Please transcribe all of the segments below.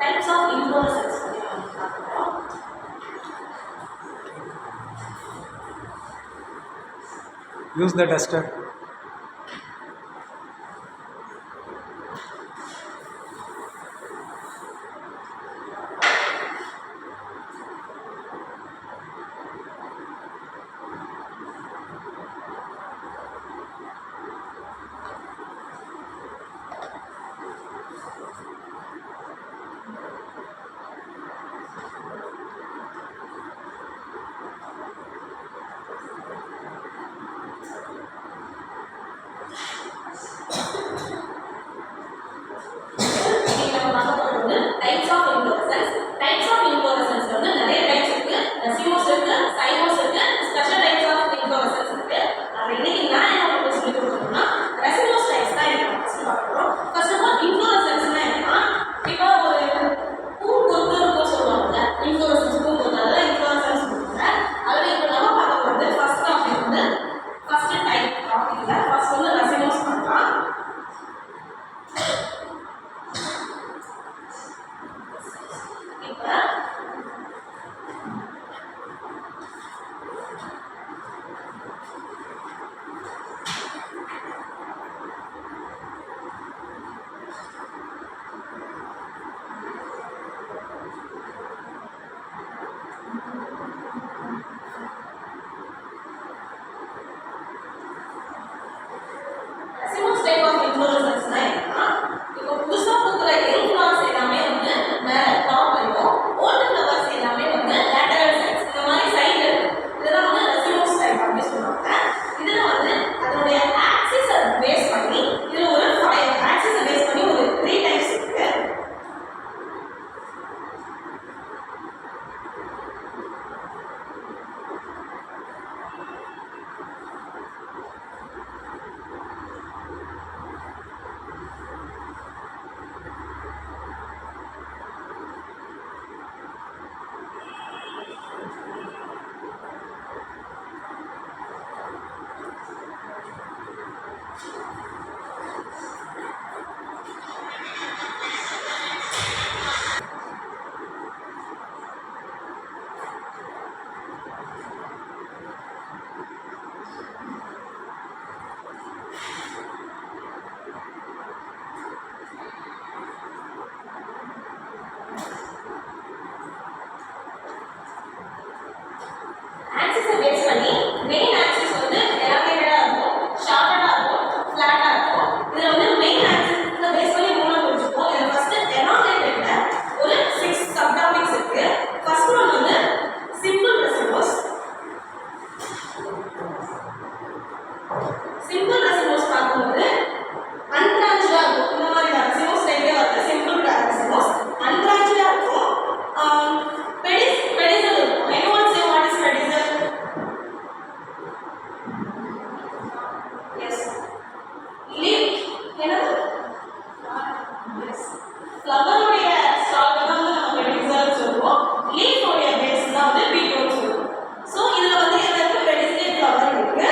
types of inflorescence. Use the duster. Types of inflorescence. Types of inflorescence வந்து நிறைய types இருக்கு. ரசிமோஸ் இருக்கு, cymose இருக்கு, ஸ்பெஷல் டைப்ஸ் ஆஃப் inflorescence இருக்கு. அது இன்னைக்கு நான் என்ன உங்களுக்கு சொல்லி கொடுக்கணும்னா ரசிமோஸ் டைப்ஸ் தான் இன்னைக்கு ஃபர்ஸ்ட் பார்க்கறோம். ஃபர்ஸ்ட் ஆஃப் ஆல் inflorescenceனா என்னன்னா இப்போ ஒரு பூ கொத்து இருக்கும் சொல்லுவாங்க. inflorescence பூ கொத்து அதெல்லாம் inflorescence சொல்லுவாங்க. அதுல இப்போ நம்ம பார்க்க போறது ஃபர்ஸ்ட் டாபிக் வந்து ஃபர்ஸ்ட் டைப் டாபிக்ல ஃபர்ஸ்ட் வந்து ரசிமோஸ் பார்க்கலாம். ரசிமோஸ் டைப் ஆஃப் inflorescenceனா என்னன்னா இப்போ புதுசா பூக்கிற யங் ஃப்ளவர்ஸ் எல்லாமே வந்து மேல டாப் வரைக்கும், ஓல்ட் ஃப்ளவர்ஸ் எல்லாமே வந்து லேட்டரல் சைட்ஸ் இந்த மாதிரி சைடு இருக்கும். இதெல்லாம் வந்து ரசிமோஸ் டைப் அப்படின்னு சொல்லுவாங்க. இதுல வந்து அதனுடைய ஆக்சிஸை பேஸ் பண்ணி இதுல ஒரு 5 ஆக்சிஸை பேஸ் பண்ணி ஒரு 3 டைப்ஸ் இருக்கு. ஆக்சிஸை பேஸ் பண்ணி மெயின் ஆக்சிஸ் வந்து எலாங்கேட்டடா இருக்கும், ஷார்ட்டடா இருக்கும், ஃபிளாட்டா இருக்கும். இதுல வந்து மெயின் ஆக்சிஸை பேஸ் பண்ணி மூணா பிரிச்சுப்போம். இதுல ஃபர்ஸ்ட் எலாங்கேட்டட்ல ஒரு 6 சப் டாபிக்ஸ் இருக்கு. ஃபர்ஸ்ட் ஒன் வந்து சிம்பிள் ரெசிமோஸ். சிம்பிள் ரெசிமோஸ் பார்க்கும்போது அன்பிரான்ச்டா இருக்கும். இந்த மாதிரி தான் ரெசிமோஸ் டைப்ல வந்து சிம்பிள் ரெசிமோஸ் அன்பிரான்ச்டா இருக்கும். பெடிசல் இருக்கும். anyone say what is pedicel? Yes. Leaf என்னது? Yes. Flower உடைய stalk தான் வந்து நம்ம pedicel சொல்லுவோம். Leaf உடைய base தான் வந்து petiole சொல்லுவோம். So இதுல வந்து எனக்கு pedicel flower இருக்கு.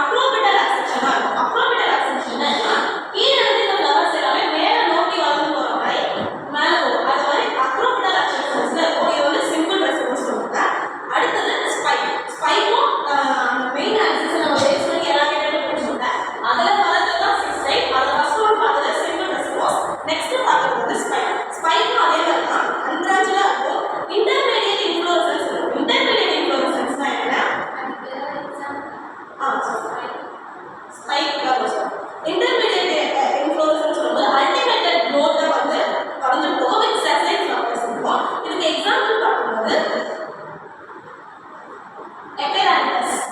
Acropetal accession இருக்கும். Acropetal accession னா கீழ இருந்து இந்த flowers எல்லாமே மேல நோக்கி வளர்ந்து போற மாதிரி மேல போகும். அது மாதிரி acropetal accessions இருக்கும். இது வந்து simple response சொல்லுவாங்க. அடுத்தது ஸ்பைக். ஸ்பைக்கும் அந்த மெயின் ஆக்சிஸ் நம்ம பேஸ் பண்ணி எலாங்கேட்டட் பிரிச்சுட்டோம். அதுல வரது தான் 6 டைப். அதுல ஃபர்ஸ்ட் ஒன் பார்த்தது சிம்பிள் ரெஸ்பான்ஸ். நெக்ஸ்ட் பார்க்கிறது வந்து ஸ்பைக். ஸ்பைக்கும் அதே மாதிரி தான் அன்பிரான்ச்டா இருக்கும். இன்டர்மீடியேட் இன்ஃப்ளோரசன்ஸ் இருக்கும். இன்டர்மீடியேட் இன்ஃப்ளோரசன்ஸ்னா என்ன? ஸ்பைக் சொல்லுவோம். இன்டர்மீடியேட் இன்ஃப்ளோரசன்ஸ் வந்து அல்டிமேட்டட் growth வந்து தொடர்ந்து போகும் வித் சர்டைன் ஃப்ளவர்ஸ் இருக்கும். இதுக்கு எக்ஸாம்பிள் பார்க்கும்போது எக்கராண்டஸ்.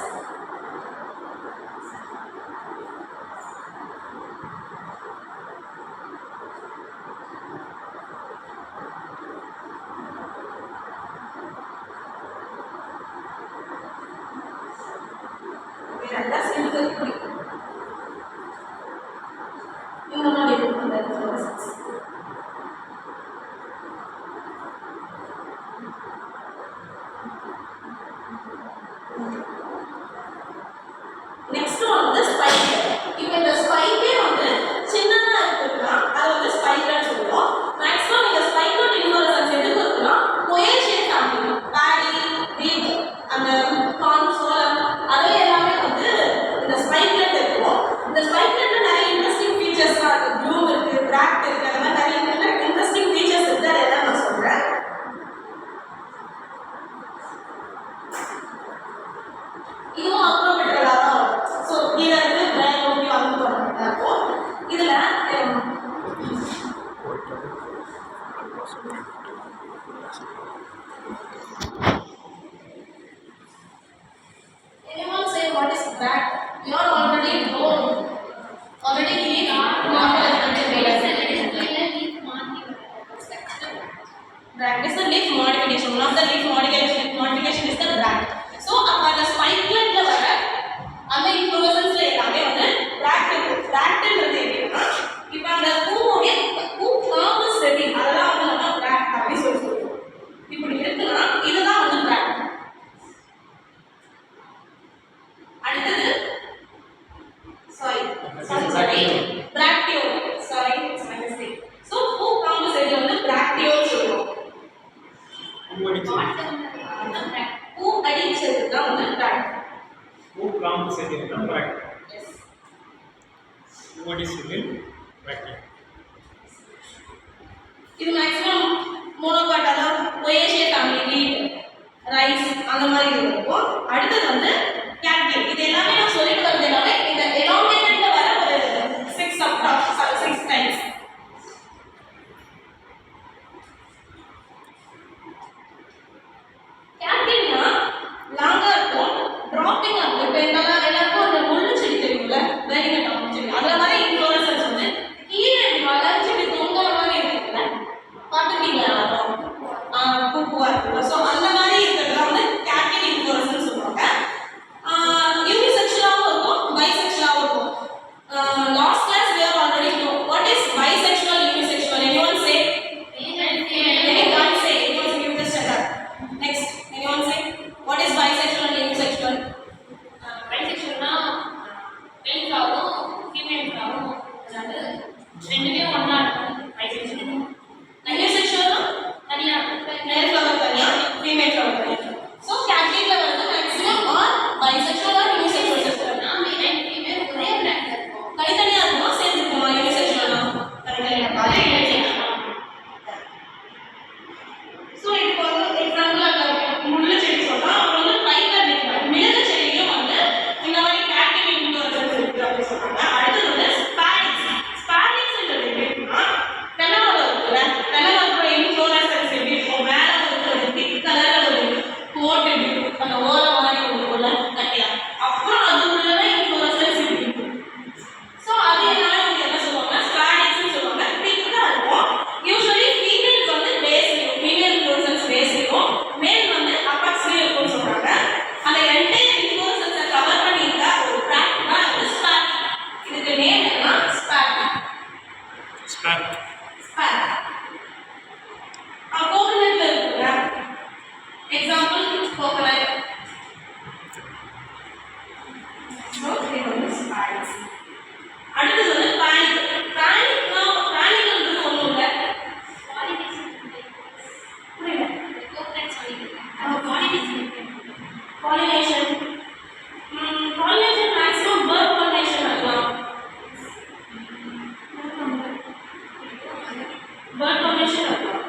இது மேக்ஸிமம் மோனோகாட் அதாவது ஒயேஷியா ஃபேமிலி வீட் ரைஸ் அந்த மாதிரி இருக்கும். அடுத்தது வந்து கேட்கில். இது எல்லாமே நான் சொல்லிட்டு வரது எல்லாமே இந்த எலாங்கேட்டட்ல வர ஒரு 6 டைம்ஸ். கேட்கில்னா லாங்கா இருக்கும், டிராப்பிங்கா இருக்கும். இப்போ எல்லாருக்கும் அந்த முள்ளு செடி தெரியும்ல, வேரிகட் ஆகும் செடி, அதுல மாதிரி இன்ஃப்ளோரசன்ஸ் வந்து கீழே வளர்ச்சி தொங்குற மாதிரி இருக்குல்ல, பார்த்துருக்கீங்களா? பூவா இருக்குல்ல, ஸோ அந்த மாதிரி இருக்கிறதுலாம் வந்து கேட்கில் இன்ஃப்ளோரசன்ஸ் சொல்லுவாங்க. யூனிசெக்ஷுவலாகவும் இருக்கும், பைசெக்ஷுவலாகவும் இருக்கும். Last class we have already know what is bisexual, unisexual. Anyone say? Anyone say? Anyone give the standard. Next, anyone say what is bisexual and unisexual? பைசெக்சுவல்னா மேல்காவும் ஃபீமேல்காவும் அதாவது ரெண்டுமே ஒன்றா இருக்கும். பைசெக்சுவல் Unisexual தனியாக male flower தனியா, female flower தனியா. So catgirl வந்து maximum or bisexual or unisexual sister. Male and female ஒரே பிளான்ல இருக்கும். தனித்தனியா இருக்குமா சேர்ந்து இருக்குமா? unisexual தனித்தனியா அதே இருக்காது. யூனிசெக்ஷுவல். ஸோ இப்போ வந்து எக்ஸாம்பிள் அந்த முள்ளு செடி சொன்னா அவங்க வந்து பைப்பர் நிற்கிறாங்க. மிளகு செடியும் வந்து இந்த மாதிரி கேட்கில் இன்ஃப்ளோரசன்ஸ் இருக்கு அப்படின்னு சொல்றாங்க. அடுத்தது வந்து ஸ்பாரிக்ஸ். ஸ்பாரிக்ஸ்ன்றது எப்படி இருக்குன்னா தென்னமரம் இருக்குல்ல, தென்னமரத்தோட இன்ஃப்ளோரசன்ஸ் எப்படி இருக்கும்? மேலே இருக்கிறது பிங்க் கலர்ல ஒரு கோட் எப்படி இருக்கும்? அந்த ஓரம் மாதிரி ஒன்று கட்டியா, அப்புறம் அது உள்ளதான் இன்ஃப்ளோரசன்ஸ் இருக்கு. ஸோ அது எல்லாமே வந்து என்ன சொல்லுவாங்க? ஸ்பாரிக்ஸ்னு சொல்லுவாங்க. பிங்க் தான் இருக்கும். யூஸ்வலி ஃபீமேல் வந்து பேஸ்லையும், ஃபீமேல் இன்ஃப்ளோரசன்ஸ் பேஸ்லையும், மேல் வந்து அப்பாக்ஸ்லையும் இருக்கும்னு சொல்றாங்க. அந்த என்டையர் இன்ஃப்ளோரசன்ஸை கவர் பண்ணியிருக்க ஒரு ட்ராக் தான் வந்து ஸ்பாரிக். இதுக்கு நேம் என்னன்னா ஸ்பாரிக். ஸ்பார்க். ஸ்பாரிக். கோகனட்ல இருக்குல்ல, எக்ஸாம்பிள் கோகனட். ஸோ இது வந்து ஸ்பாரிக்ஸ். அடுத்தது வந்து பேனிக். பேனிக்ன்றது ஒன்றும் இல்லை. புரியல. Pollination. Pollination maximum bird pollination ஆகலாம். பேர்ட் பாலினேஷன் ஆகலாம்.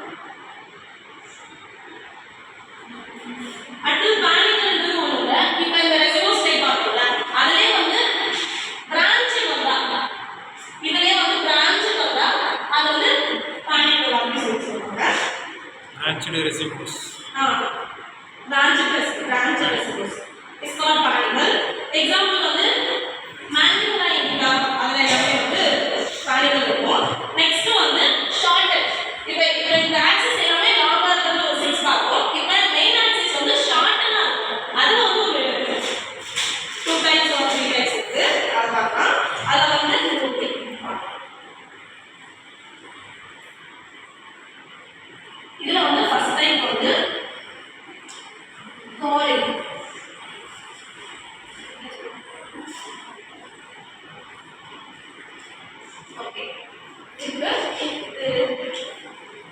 அடுத்து பேனிக்ன்றது ஒன்றும் இல்லை. இப்போ இந்த ரெசிமோஸ் டைப் பார்க்கல, அதிலே வந்து பிரான்ச் வந்தா, இதுலயே வந்து பிரான்ச் வந்தா அது வந்து பேனிக் அப்படி சொல்லுவாங்க. Branched residues. Branch residues. It's called panicle. Example வந்து Mandibula indica, அதுல எல்லாமே வந்து panicle இருக்கும். Next வந்து shorted. இப்போ இந்த axis எல்லாமே லாங்கா இருக்கிறது ஒரு 6 பார்ப்போம். இப்போ மெயின் axis வந்து ஷார்ட்டனா இருக்கும். அது வந்து ஒரு 2 types or 3 types இருக்கு. அது பார்க்கலாம். அதுல வந்து இதுல வந்து ஃபர்ஸ்ட் டைப் வந்து கோரிக். ஓகே, இப்போ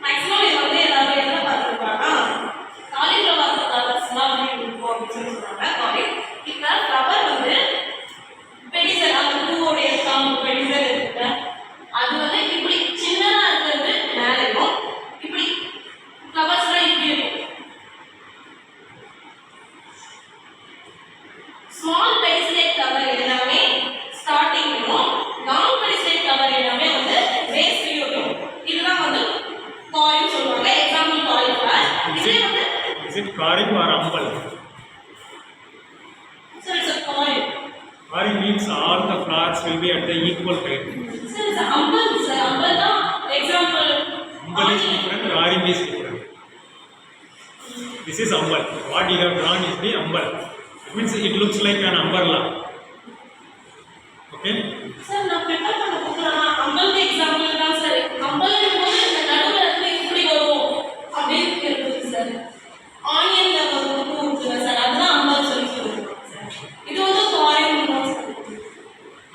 மேக்ஸிமம் இது வந்து எல்லாரும் என்ன பார்த்துருப்பாங்க? காலிஃப்ளவர் கலர்ஸ்லாம் வந்து இருக்கும் அப்படின்னு சொல்றாங்க. காலிஃப். இப்போ ஃப்ளவர் வந்து பெடிசல், அந்த பூவோடைய காம்பு பெடிசல் இருக்குல்ல, அது வந்து இப்படி சின்னதா இருக்கிறது மேலேயும், இப்படி ஃப்ளவர்ஸ்லாம் இப்படி இருக்கும். ஸ்மால் பெடிசலேட் ஃப்ளவர் எல்லாமே ஸ்டார்டிங்லையும், லாங் பெடிசலேட் ஃப்ளவர் எல்லாமே வந்து பேஸ்லையும் இருக்கும். இதுதான் வந்து காலின்னு சொல்லுவாங்க. Example cauliflower. இதே வந்து Is it coric or umbel? so it's a coil. Coric means all the flowers will be at the equal height. So it's a umbel, sir. Umbel தான் example. Umbel is different, coric is different. This is umbel. What you have drawn is the umbel. It means it looks like an umbrella. Okay? Sir நான் prepare பண்ண புக்லாம் அம்பல்க்கு example தான் sir. Hanbal போது இந்த நடுவுல இருந்து இப்படி வரும் அப்படின்னு இருக்குது சார். ஆனியன்ல வரும் பூ இருக்குல்ல சார், அதுதான் அம்பல் சொல்லி சொல்லுவாங்க சார். இது வந்து காயின் தான் sir.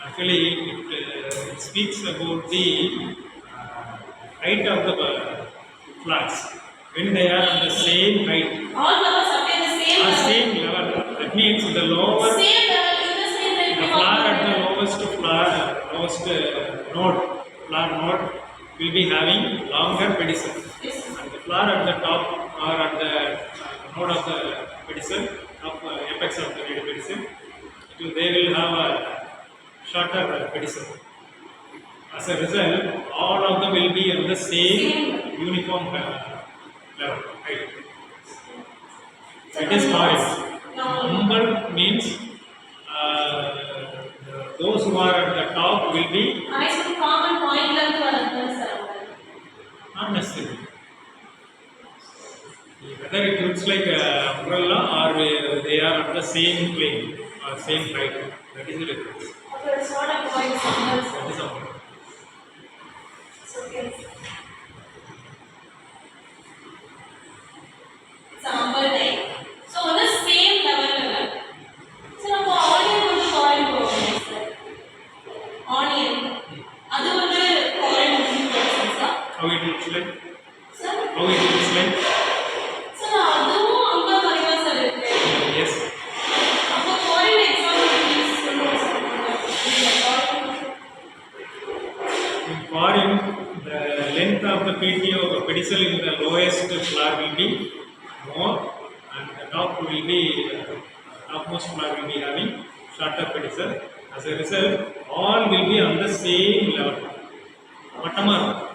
Actually, it speaks about the height of the flowers. When they are on the same height, All flowers are the same or level. same level, that means the lower, Same level, in the same the level. flower at the lowest node, flower node will be having longer pedicel. Yes. And the flower at the top or at the node of the pedicel, apex of the pedicel, they will have a shorter pedicel. As a result, all of them will be on the same uniform level, height. It is foreign. Number means those who are at the top will be Actually, common point ல இருந்து வரதுன்னு சொல்றாங்க. not necessary. Whether it looks like umbrella or they are at the same plane or same height, that is the difference. Okay, it's not a point symbols. That is all. It's okay. Example name. So on the same level ல. So நம்ம onion வந்து foreign போவோம் sir. Onion. அது வந்து foreign influences ah? How it looks like? Sir? How it looks like? Sir, அதுவும் அங்க மாதிரியா sir இருக்கு. Yes. அப்போ foreign example please சொல்லுங்க sir. In foreign, the length of the PTO, the pedicel in the lowest flower will be more, and the top will be topmost flower will be having shorter pedicel. As a result, all will be on the same level. வட்டமா இருக்கும்.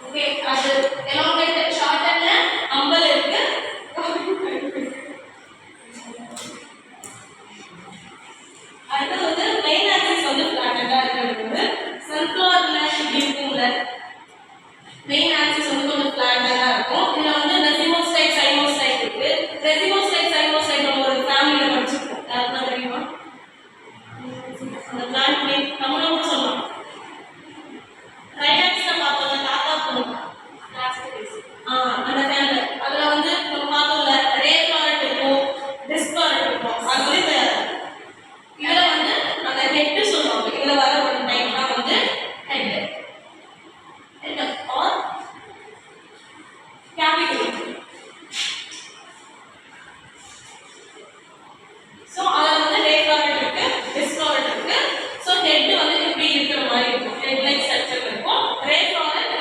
Okay, அது elongated shortened ல அம்பல் இருக்கு. அடுத்து வந்து main axis வந்து flattened ஆ இருக்கிறது. sunflowerல இப்படி இருக்கும்ல. main axis வந்து கொஞ்சம் flattened ஆ இருக்கும். இதுல வந்து racemosite, cymosite இருக்கு. racemosite, cymosite நம்ம ஒரு ஃபேமிலில படிச்சிருக்கோம். யாருன்னா தெரியுமா? அந்த plant name நம்மளும் கூட சொல்லலாம். ரைட் ஆக்ஸ்ல பார்த்தோம்ல தாத்தா பொண்ணு அந்த ஃபேமிலி அதுல வந்து நம்ம பார்த்தோம்ல ரே ஃப்ளாரட் இருக்கும் டிஸ்ஃப்ளாரட் இருக்கும் அது வந்து இதுல வந்து அந்த ஹெட் சொல்லுவாங்க இதுல வர ஒரு டைப் தான் வந்து ஹெட் ஆர் கேபிட்டல் ஸோ அதில் வந்து ரே ஃப்ளாரட் இருக்கு டிஸ்ஃப்ளாரட் இருக்கு ஸோ ஹெட் வந்து இப்படி இருக்கிற மாதிரி இருக்கும் ஹெட் லைக் ஸ்ட்ரக்சர் இருக்கும் ரே ஃப்ளாரட்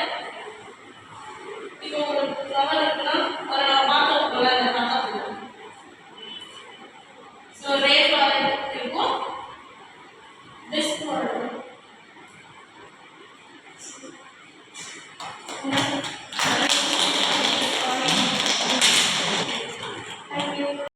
இப்போ ஒரு ஃப்ளவர் இருக்குன்னா அதை நம்ம பார்த்தோம் அந்த தாத்தா ஸோ ரே